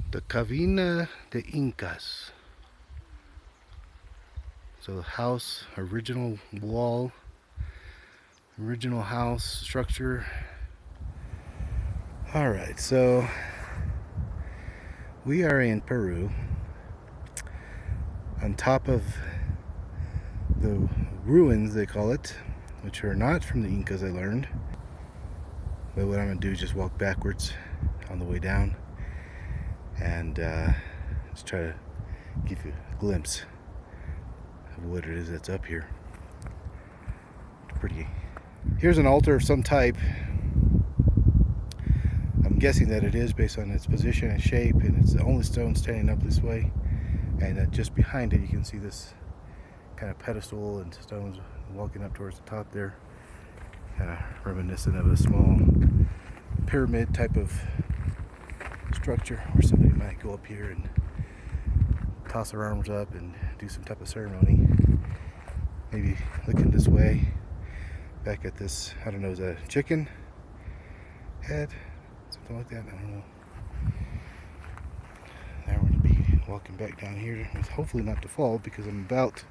The Cavina de Incas. So house, original wall, original house structure. Alright, so we are in Peru, on top of the ruins, they call it, which are not from the Incas, I learned. But what I'm going to do is just walk backwards on the way down and just try to give you a glimpse of what it is that's up here. It's pretty. Here's an altar of some type. I'm guessing that it is based on its position and shape, and it's the only stone standing up this way. And just behind it you can see this kind of pedestal and stones walking up towards the top there, kind of reminiscent of a small pyramid type of structure where somebody might go up here and toss their arms up and do some type of ceremony. Maybe looking this way, back at this, I don't know, is that a chicken head? Something like that, I don't know. Now we're going to be walking back down here, hopefully not to fall, because I'm about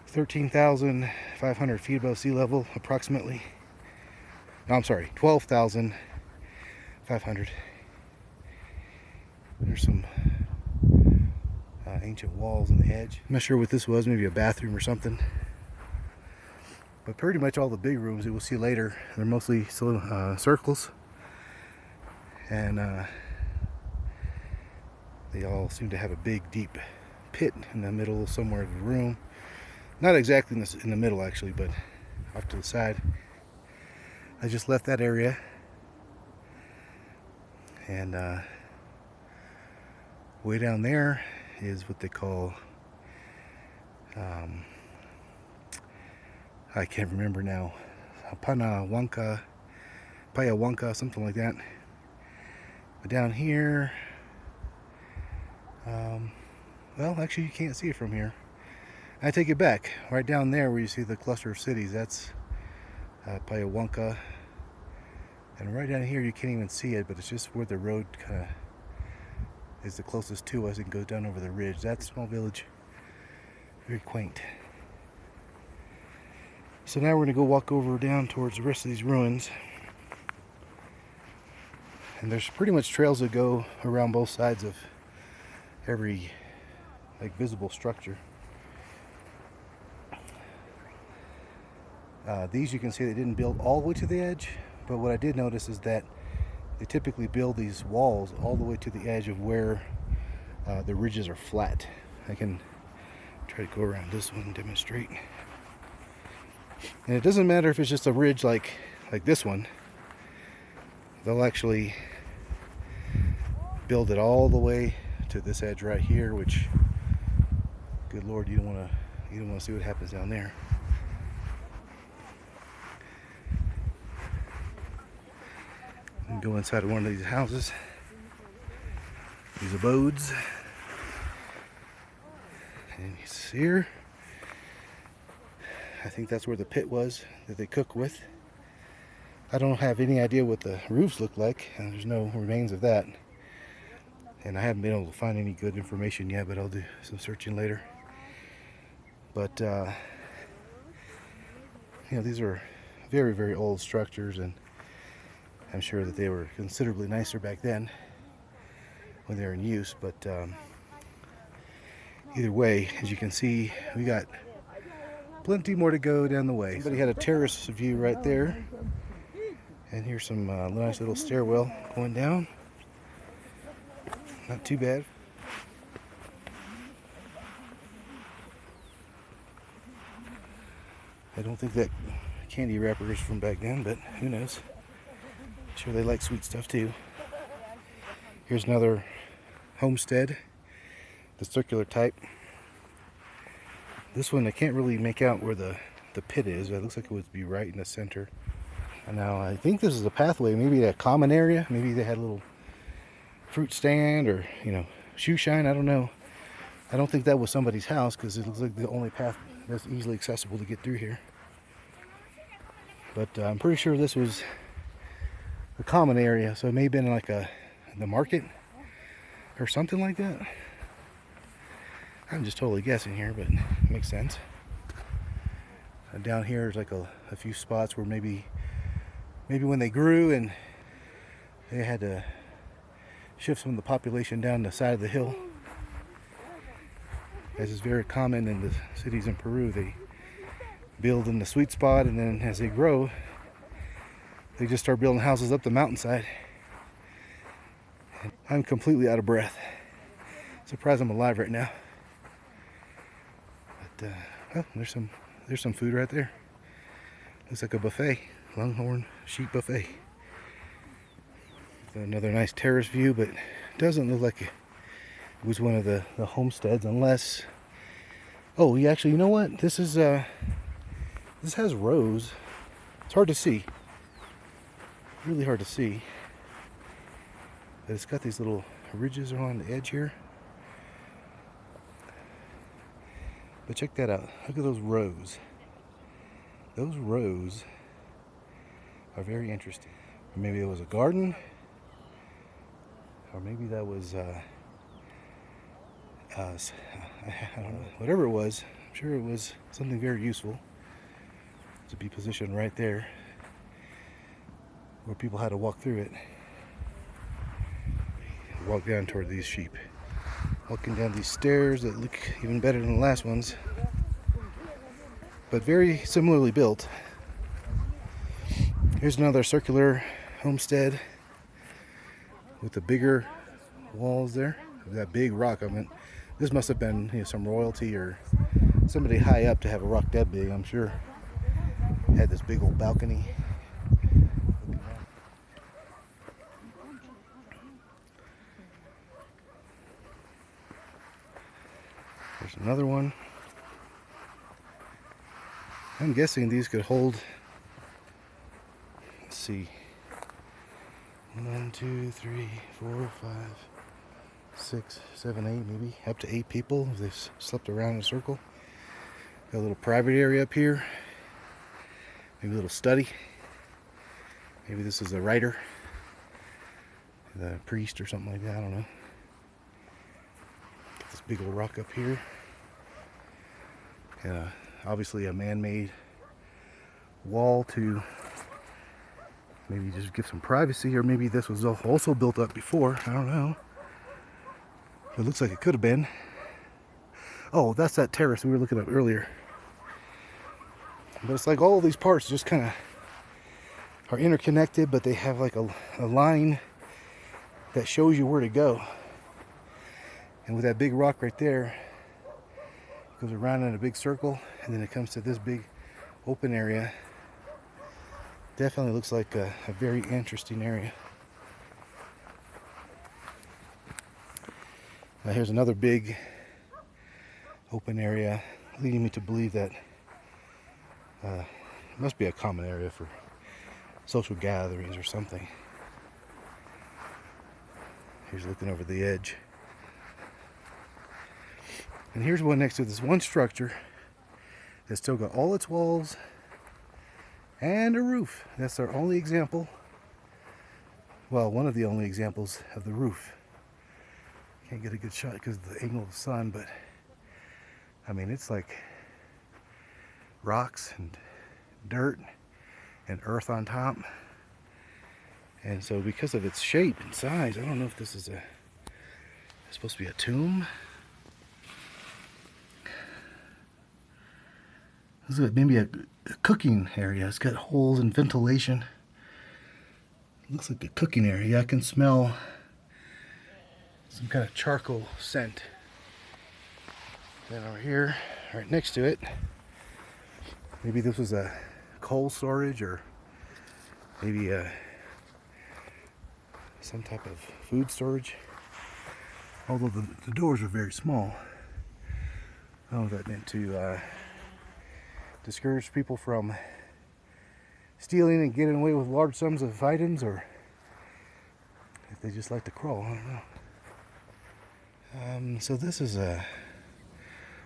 13,500 feet above sea level, approximately. No, I'm sorry, 12,500. There's some ancient walls on the edge. I'm not sure what this was, maybe a bathroom or something. But pretty much all the big rooms that we'll see later, they're mostly circles. And they all seem to have a big, deep pit in the middle somewhere of the room. Not exactly in the middle, actually, but off to the side. I just left that area. And way down there is what they call, I can't remember now, Payahuanca, something like that. But down here, well, actually you can't see it from here. I take it back. Right down there where you see the cluster of cities, that's Payahuanca. And right down here you can't even see it, but it's just where the road kind of is the closest to us and goes down over the ridge. That small village, very quaint. So now we're going to go walk over down towards the rest of these ruins. And there's pretty much trails that go around both sides of every visible structure. These you can see they didn't build all the way to the edge, but what I did notice is that they typically build these walls all the way to the edge of where the ridges are flat. I can try to go around this one and demonstrate. And it doesn't matter if it's just a ridge like this one. They'll actually build it all the way to this edge right here, which, good Lord, you don't want to see what happens down there. And go inside of one of these houses, these abodes, and you see here, I think that's where the pit was that they cook with. I don't have any idea what the roofs look like, and there's no remains of that. And I haven't been able to find any good information yet, but I'll do some searching later. But these are very, very old structures, and I'm sure that they were considerably nicer back then when they were in use. But either way, as you can see, we got plenty more to go down the way. Somebody had a terrace view right there. And here's some nice little stairwell going down. Not too bad. I don't think that candy wrapper is from back then, but who knows. I'm sure they like sweet stuff too. Here's another homestead, the circular type. This one I can't really make out where the pit is, but it looks like it would be right in the center. And now I think this is a pathway, maybe a common area. Maybe they had a little fruit stand or, shoe shine, I don't know. I don't think that was somebody's house because it looks like the only path that's easily accessible to get through here. But I'm pretty sure this was a common area, so it may have been like the market or something like that. I'm just totally guessing here, but it makes sense. Down here there's like a few spots where maybe when they grew and they had to shift some of the population down the side of the hill. As is very common in the cities in Peru, they build in the sweet spot, and then as they grow, they just start building houses up the mountainside. And I'm completely out of breath. Surprised I'm alive right now. But well, there's some food right there. Looks like a buffet, Longhorn Sheep Buffet. Another nice terrace view, but it doesn't look like it was one of the homesteads, unless. Oh, yeah, actually, you know what? This has rows. It's hard to see. Really hard to see. But it's got these little ridges along the edge here. But check that out. Look at those rows. Those rows are very interesting. Or maybe it was a garden. Or maybe that was, I don't know. Whatever it was, I'm sure it was something very useful to be positioned right there where people had to walk through it. Walk down toward these sheep. Walking down these stairs that look even better than the last ones, but very similarly built. Here's another circular homestead with the bigger walls there. That big rock. I mean, this must have been, you know, some royalty or somebody high up to have a rock that big, I'm sure. Had this big old balcony. There's another one. I'm guessing these could hold, let's see, 1, 2, 3, 4, 5, 6, 7, 8, maybe up to 8 people if they slept around in a circle. Got a little private area up here. Maybe a little study. Maybe this is a writer, the priest or something like that, I don't know. Got this big old rock up here. And obviously a man-made wall to maybe just give some privacy, or maybe this was also built up before, I don't know. It looks like it could have been. Oh, that's that terrace we were looking at earlier. But it's like all of these parts just kind of are interconnected, but they have like a line that shows you where to go. And with that big rock right there, it goes around in a big circle, and then it comes to this big open area. Definitely looks like a very interesting area. Now here's another big open area, leading me to believe that it must be a common area for social gatherings or something. Here's looking over the edge. And here's one next to this one structure that's still got all its walls and a roof. That's our only example. Well, one of the only examples of the roof. Can't get a good shot because of the angle of the sun, but I mean, it's like rocks and dirt and earth on top. And so because of its shape and size, I don't know if this is it's supposed to be a tomb. This is maybe a cooking area. It's got holes and ventilation. Looks like a cooking area. I can smell some kind of charcoal scent. Then over here, right next to it, maybe this was a coal storage, or maybe some type of food storage. Although the doors are very small. I don't know if that meant to discourage people from stealing and getting away with large sums of items, or if they just like to crawl, I don't know. So this is a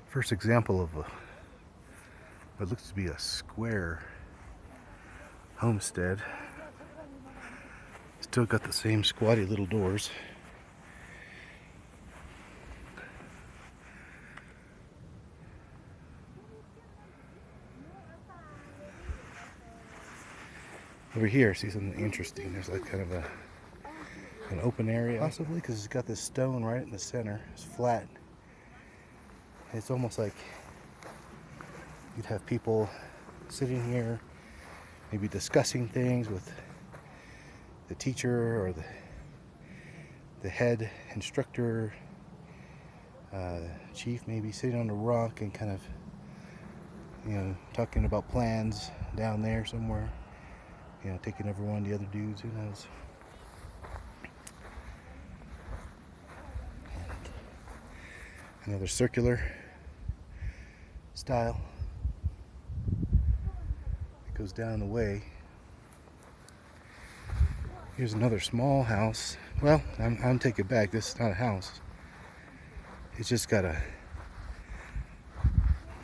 first example of what looks to be a square homestead. Still got the same squatty little doors. Over here, see something interesting. There's like kind of an open area, possibly, because it's got this stone right in the center. It's flat. It's almost like you'd have people sitting here, maybe discussing things with the teacher or the head instructor, chief, maybe sitting on a rock and kind of, you know, talking about plans down there somewhere. You know, taking over one of the other dudes, who knows. And another circular style. It goes down the way. Here's another small house. Well, I'm taking it back. This is not a house. It's just got an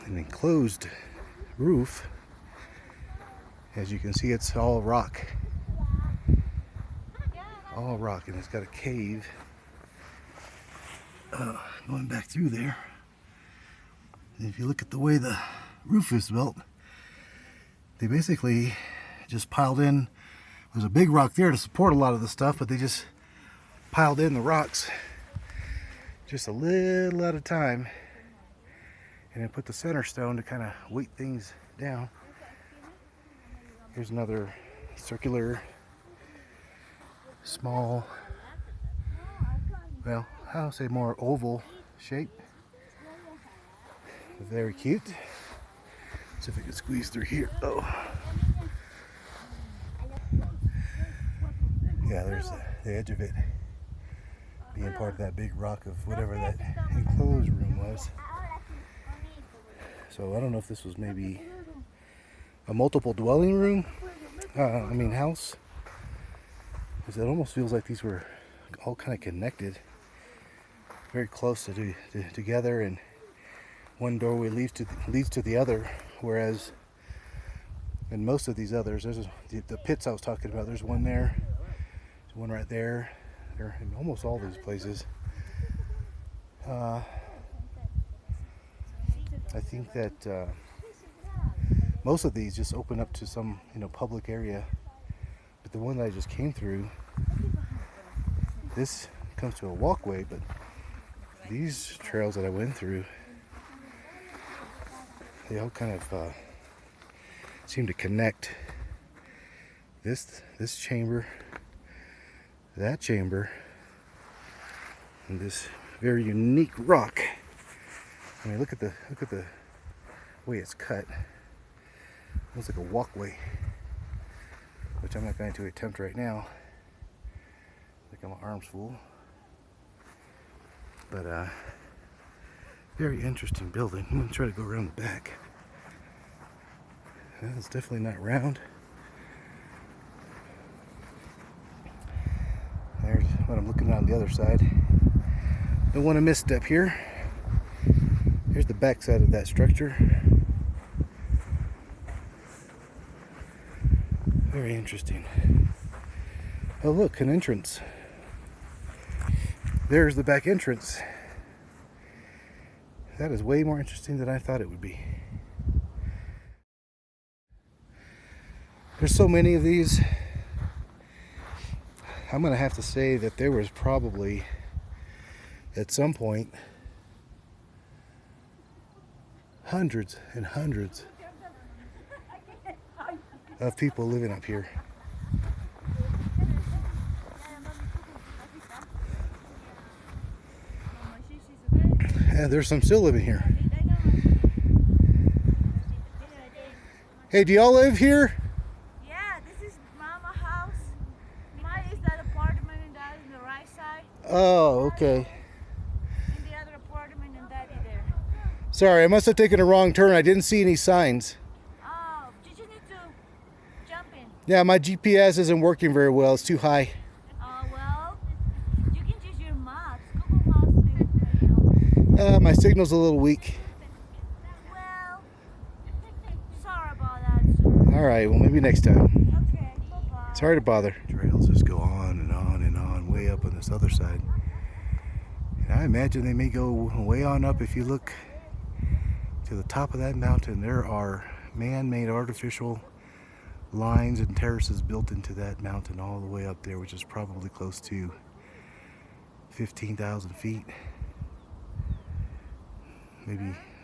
enclosed roof. As you can see, it's all rock. All rock, and it's got a cave going back through there. And if you look at the way the roof is built, they basically just piled in. There's a big rock there to support a lot of the stuff, but they just piled in the rocks just a little at a time, and then put the center stone to kind of weight things down. Here's another circular, small, well, I'll say more oval shape. Very cute. Let's see if I can squeeze through here. Oh. Yeah, there's the edge of it being part of that big rock of whatever that enclosed room was. So I don't know if this was maybe a multiple dwelling room, house. Because it almost feels like these were all kind of connected, very close together, and one doorway leads to the other. Whereas in most of these others, there's the pits I was talking about. There's one there, there's one right there. They're in almost all these places. I think that most of these just open up to some, public area. But the one that I just came through, this comes to a walkway, but these trails that I went through, they all kind of seem to connect this chamber, that chamber, and this very unique rock. I mean, look at the way it's cut. Looks like a walkway, which I'm not going to attempt right now. Like I'm an arms full. But very interesting building. I'm going to try to go around the back. It's definitely not round. There's what I'm looking at on the other side. Don't want to misstep here. Here's the back side of that structure. Very interesting. Oh look, an entrance. There's the back entrance. That is way more interesting than I thought it would be. There's so many of these. I'm gonna have to say that there was probably at some point hundreds and hundreds of people living up here. And there's some still living here. Hey, do y'all live here? Yeah, this is Mama's house. Mine is that apartment and that on the right side. Oh, okay. And the other apartment and that is there. Sorry, I must have taken a wrong turn. I didn't see any signs. Oh, did you need to jump in? Yeah, my GPS isn't working very well. It's too high. Well, you can use your maps. Google Maps may help. My signal's a little weak. Well, sorry about that, sir. All right, well, maybe next time. Okay, bye-bye. Sorry to bother. Trails just go on and on and on, way up on this other side. And I imagine they may go way on up. If you look to the top of that mountain, there are man-made artificial lines and terraces built into that mountain all the way up there, which is probably close to 15,000 feet.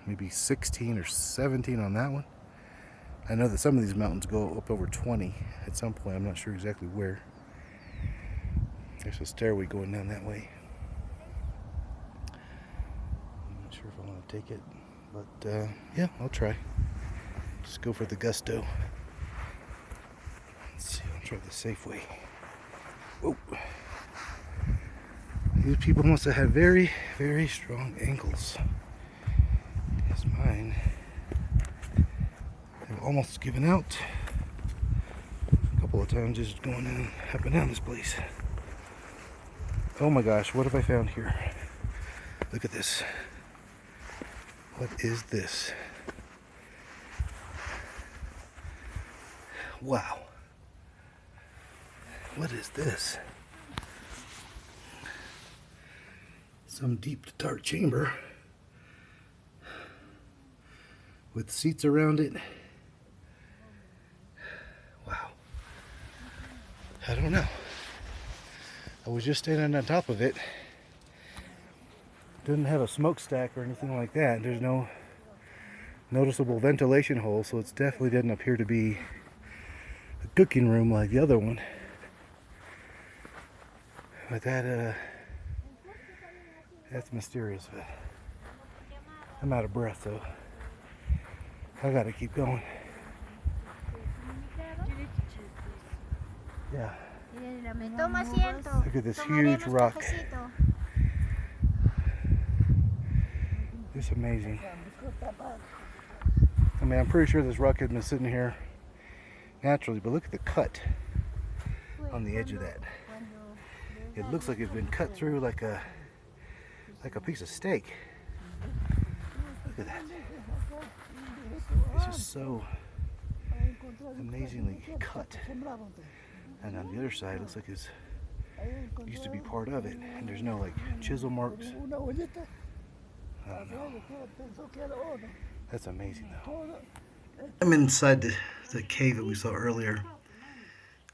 Maybe 16 or 17 on that one. I know that some of these mountains go up over 20 at some point. I'm not sure exactly where. There's a stairway going down that way. I'm not sure if I want to take it, but yeah, I'll try. Just go for the gusto. Let's see, I'll try the safe way. Whoa. These people must have had very, very strong ankles. As mine have almost given out a couple of times just going in up and down this place. Oh my gosh, what have I found here? Look at this. What is this? Wow. What is this? Some deep dark chamber with seats around it. Wow. I don't know. I was just standing on top of it. Didn't have a smokestack or anything like that. There's no noticeable ventilation hole, so it definitely didn't appear to be a cooking room like the other one. But that's mysterious. But I'm out of breath, so I gotta keep going. Yeah. Look at this huge rock. It's amazing. I mean, I'm pretty sure this rock had been sitting here naturally, but look at the cut on the edge of that. It looks like it's been cut through like a piece of steak. Look at that. It's just so amazingly cut. And on the other side, it looks like it used to be part of it. And there's no like chisel marks. I don't know. That's amazing though. I'm inside the cave that we saw earlier.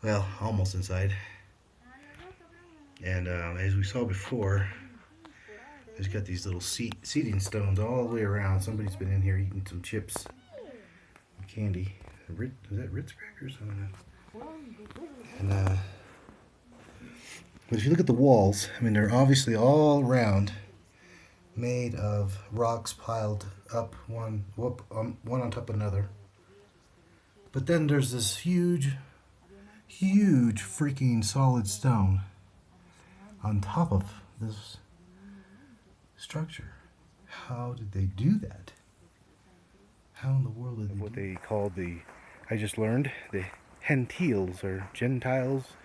Well, almost inside. And as we saw before, there's got these little seating stones all the way around. Somebody's been in here eating some chips and candy. Is that Ritz crackers? I don't know. And but if you look at the walls, I mean, they're obviously all around made of rocks piled up one on top of another. But then there's this huge freaking solid stone on top of this structure. How did they do that? How in the world did they what they called I just learned, the Gentiles or Gentiles.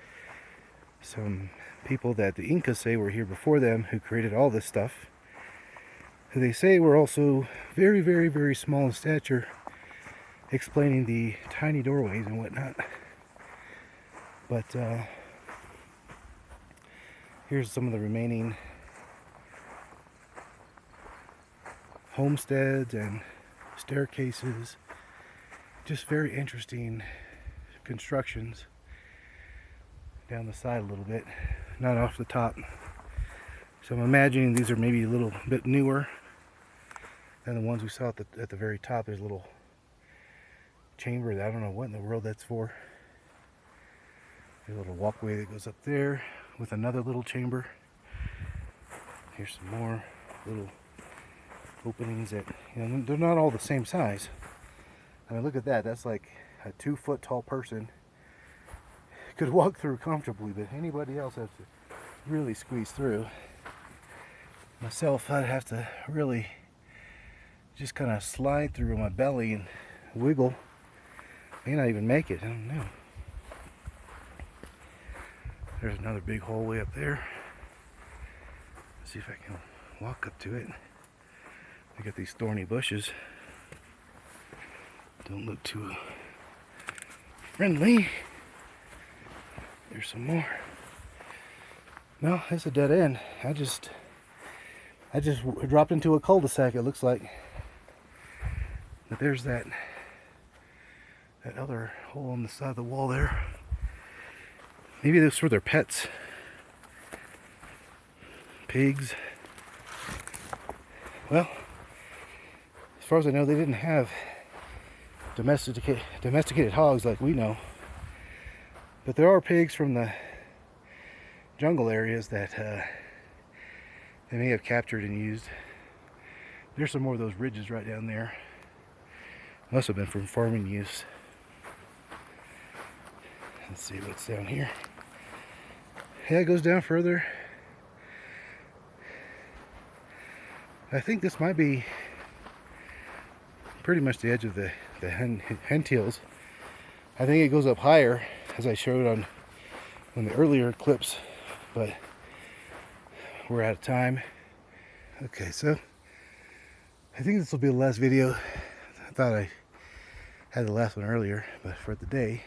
Some people that the Incas say were here before them who created all this stuff. Who they say were also very, very, very small in stature, explaining the tiny doorways and whatnot. But here's some of the remaining homesteads and staircases. Just very interesting constructions down the side a little bit, not off the top. So I'm imagining these are maybe a little bit newer than the ones we saw at the very top. There's a little chamber that I don't know what in the world that's for. There's a little walkway that goes up there with another little chamber. Here's some more little openings that, you know, they're not all the same size. I mean, look at that. That's like a 2-foot tall person could walk through comfortably, but anybody else has to really squeeze through. Myself, I'd have to really just kind of slide through my belly and wiggle. May not even make it. I don't know. There's another big hallway up there. Let's see if I can walk up to it. I got these thorny bushes. Don't look too friendly. There's some more. No, it's a dead end. I just dropped into a cul-de-sac, it looks like. But there's that that other hole on the side of the wall there. Maybe those were their pets. Pigs. Well, as far as I know, they didn't have domesticated hogs like we know. But there are pigs from the jungle areas that they may have captured and used. There's some more of those ridges right down there. Must have been from farming use. Let's see what's down here. Yeah, it goes down further. I think this might be pretty much the edge of the hentills. I think it goes up higher, as I showed on the earlier clips, but we're out of time. Okay, so I think this will be the last video. I thought I had the last one earlier, but for the day,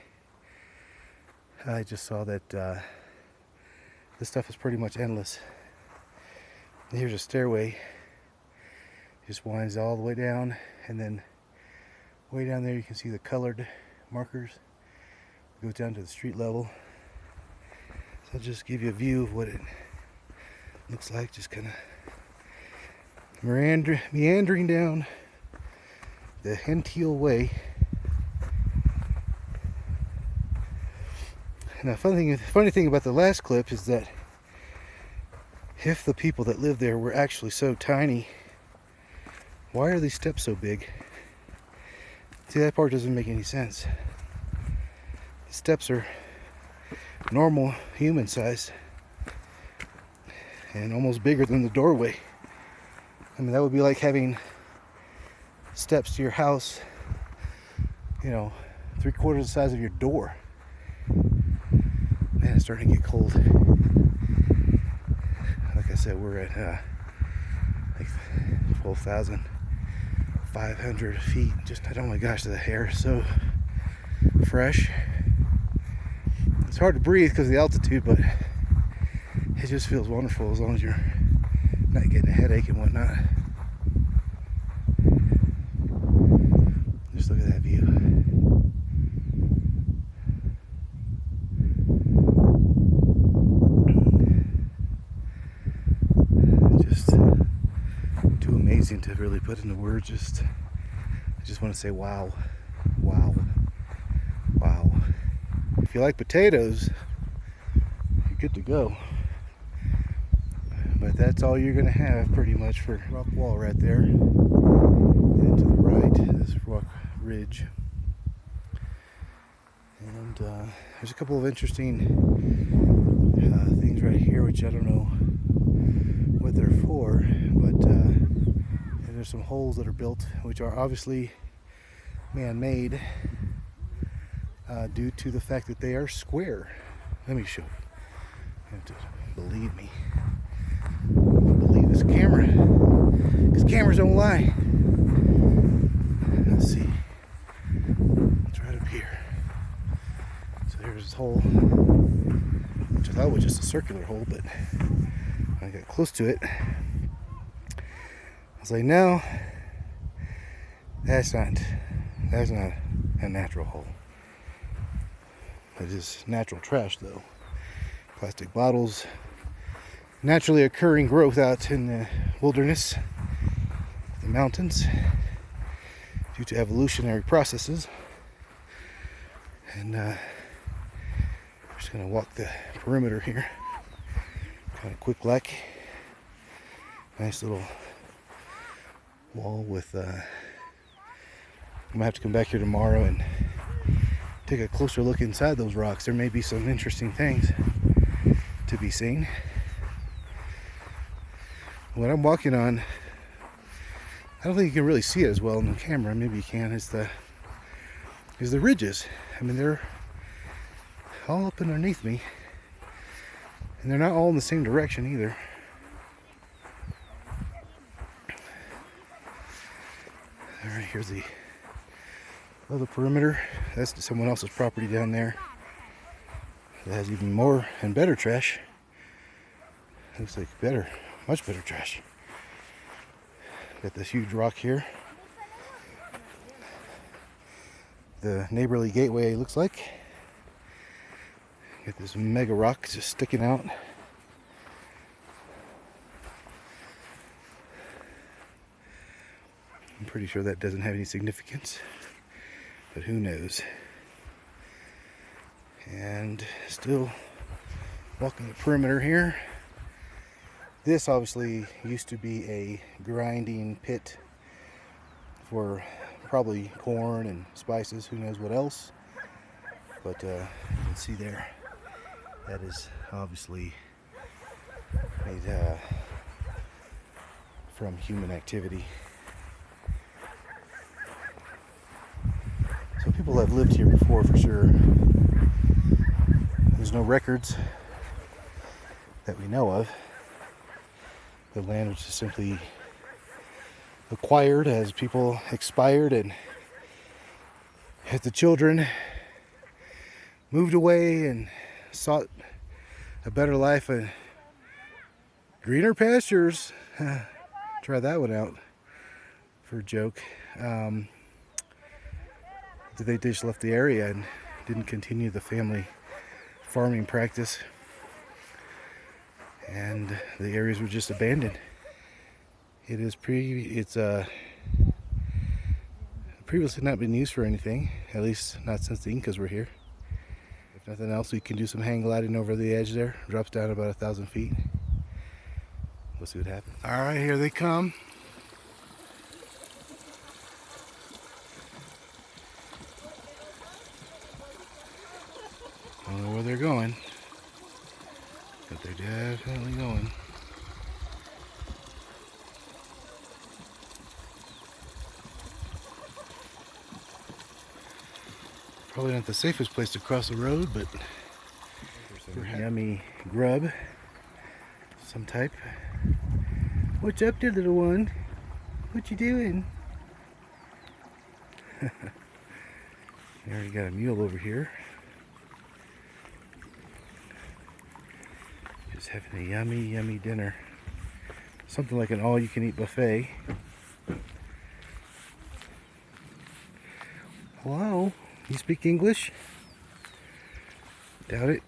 I just saw that this stuff is pretty much endless. Here's a stairway. Just winds all the way down, and then way down there you can see the colored markers. It goes down to the street level. So I'll just give you a view of what it looks like, just kind of meandering down the Hentil Way. And the funny thing about the last clip is that if the people that lived there were actually so tiny, why are these steps so big? See, that part doesn't make any sense. The steps are normal human size and almost bigger than the doorway. I mean, that would be like having steps to your house, you know, 3/4 the size of your door. Man, it's starting to get cold. Like I said, we're at like 12,500 feet. Just, oh my gosh, the hair is so fresh. It's hard to breathe because of the altitude, but it just feels wonderful as long as you're not getting a headache and whatnot. Just look at that view. Just too amazing to really put into words. I just want to say wow, wow, wow. If you like potatoes, you're good to go. But that's all you're going to have pretty much for rock wall right there. And to the right, this rock ridge. And there's a couple of interesting things right here, which I don't know what they're for, but there's some holes that are built, which are obviously man-made due to the fact that they are square. Let me show you. You have to believe me. Believe this camera, because cameras don't lie. Let's see. It's right up here. So there's this hole, which I thought was just a circular hole, but when I got close to it, I was like, no, that's not a natural hole. It is natural trash, though. Plastic bottles, naturally occurring growth out in the wilderness, the mountains, due to evolutionary processes. And I'm just going to walk the perimeter here, kind of quick like. Nice little wall with I'm gonna have to come back here tomorrow and take a closer look inside those rocks. There may be some interesting things to be seen. What I'm walking on, I don't think you can really see it as well on the camera. Maybe you can. Is the ridges. I mean, they're all up underneath me, and they're not all in the same direction either. All right, here's the other perimeter. That's someone else's property down there. It has even more and better trash. Looks like better, much better trash. Got this huge rock here. the neighborly gateway looks like. Got this mega rock just sticking out. I'm pretty sure that doesn't have any significance, but who knows. And still walking the perimeter here. This obviously used to be a grinding pit for probably corn and spices, who knows what else. But you can see there, that is obviously made from human activity. So people have lived here before for sure. There's no records that we know of. The land was just simply acquired as people expired and as the children moved away and sought a better life and greener pastures. Try that one out for a joke. They just left the area and didn't continue the family farming practice, and the areas were just abandoned. It's previously not been used for anything, at least not since the Incas were here. If nothing else, we can do some hang gliding over the edge there. Drops down about 1,000 feet. We'll see what happens. All right, here they come. I don't know where they're going, but they're definitely going. Probably not the safest place to cross the road, but some yummy grub, some type. What's up there, little one? What you doing? We already got a mule over here. Just having a yummy, yummy dinner. Something like an all-you-can-eat buffet. Hello? You speak English? Doubt it.